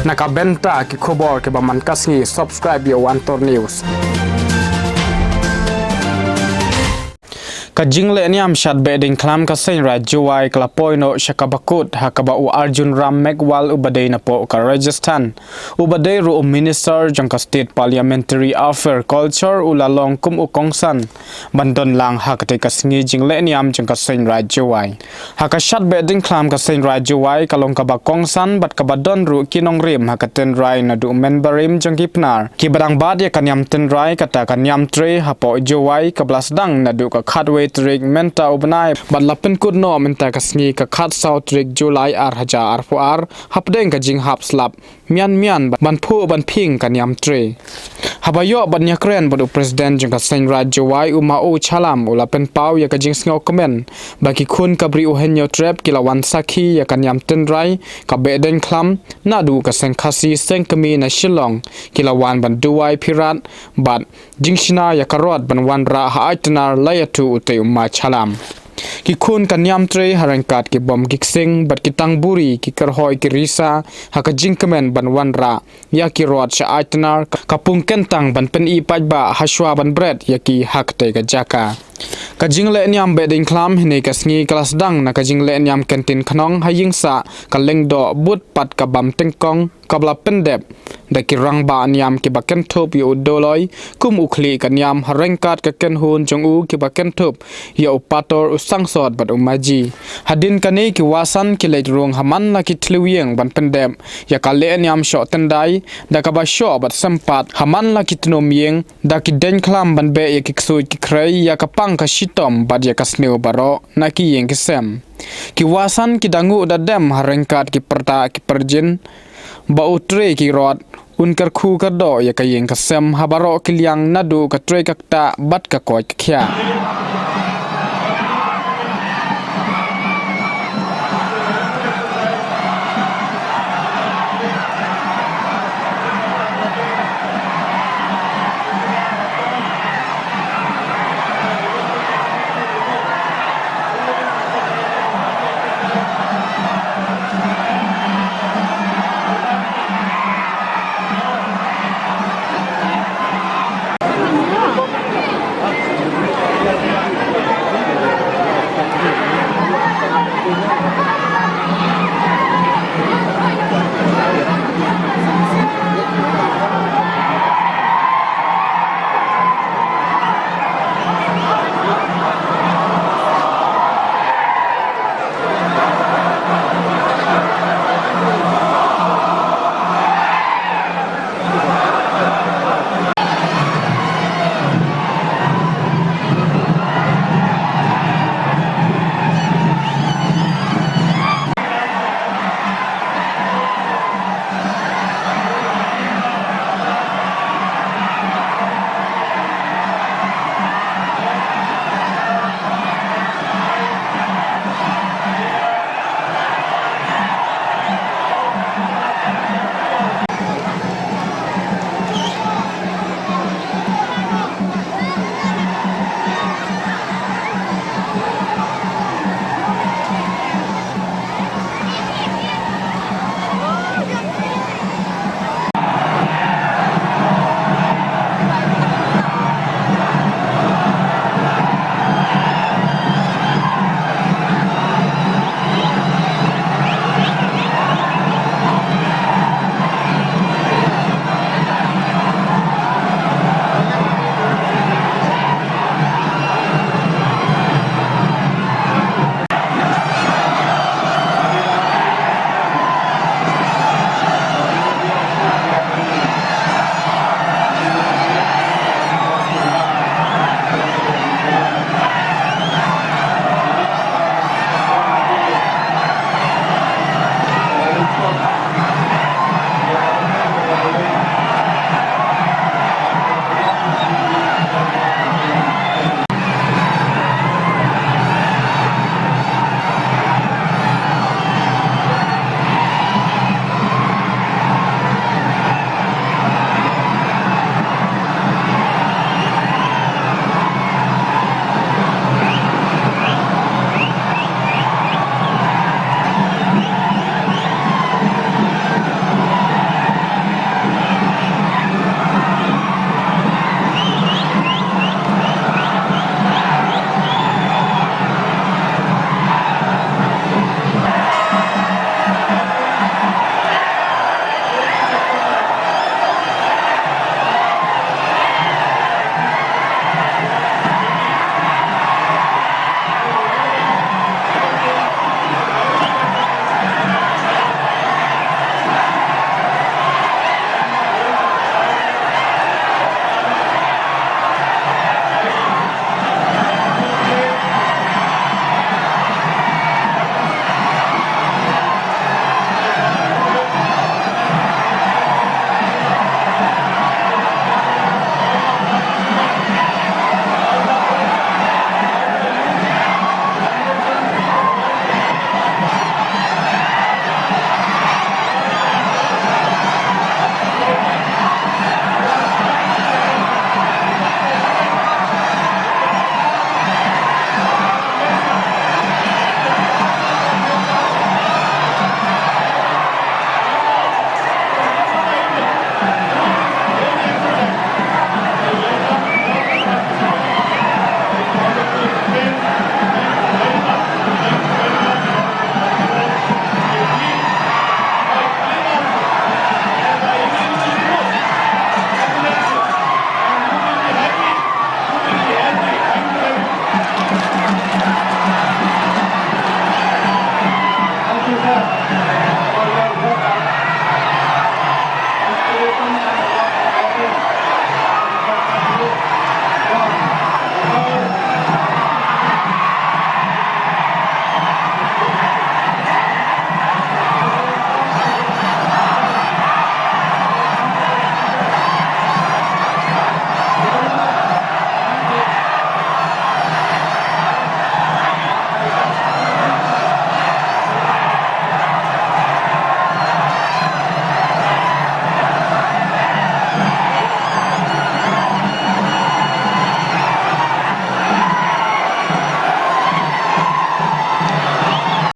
Nakabenta ki khobor ke baman kasngi subscribe yo Antor News. Ka jingle niam shat behdeinkhlam ka sen rajuai klapoino shakabakut hakaba u Arjun Ram Megwal ubadei na po ka Rajasthan ubadei ru minister jangka state parliamentary affair culture ulalong kum u kongsan bandon lang hakate ka sngi jingle niam jangka sen rajuai haka shat behdeinkhlam ka sen rajuai kalong ka ba kongsan bat ka badon ru kinong rim hakaten rai na du memberim jangkipnar ki barang bad ya kanyam ten rai kata kanyam tre hapo juai ka blasdang na du ka khatwe trik menta ubnai badlapen kudno menta kasngi ka khat sau trik July ar fuar hapdeng ka jing hap slap mian ban phu ban phing kanyam tre habayo ban yakren bodu president jing ka sen rajwai uma u chalam ulapen pau ya ka jing sngo komen baki khun kabri u henyo trap kilawan sakhi ya kanyam tenrai ka behdeinkhlam nadu ka sen khasi sengkami na shillong kilawan ban duwai phirat bat jingshina ya karot ban wanra ha aitnar layatu te umma chalam ki khun kanyam tre harangkat ki bom giksing bat ki tangburi ki karhoi ki risa haka jingkamen ban wanra ya ki rot sha aitnar kapung kentang ban pen i pajba haswa ban bread ya ki hakte ka jaka ka jingle niam behdeinkhlam hine ka sngi kelas dang na ka jingle niam kantin khnong hayingsa ka lengdo but pat ka bam tengkong kabla pendep da ki rangba niam ki baken thop yo doloi kum ukhli ka niam harengkat ka ken hun jong u ki baken thop yo pator usangsot bat umaji hadin kane ki wasan ki leit rong haman la ki thluyeng ban pendep ya ka le niam sho tendai da ka ba sho bat sempat haman la ki tnom yeng da ki deinkhlam ban be ya ki ksui ki khrei ya ka pang ka shitom bat ya ka sneu baro na ki yeng ki sem ki wasan ki dangu da dem harengkat ki perta ki perjin ba utre ki rot unkar khu ka do ya ka yeng ka sem habaro kilyang nadu ka tre ka ta bat ka koi ka khya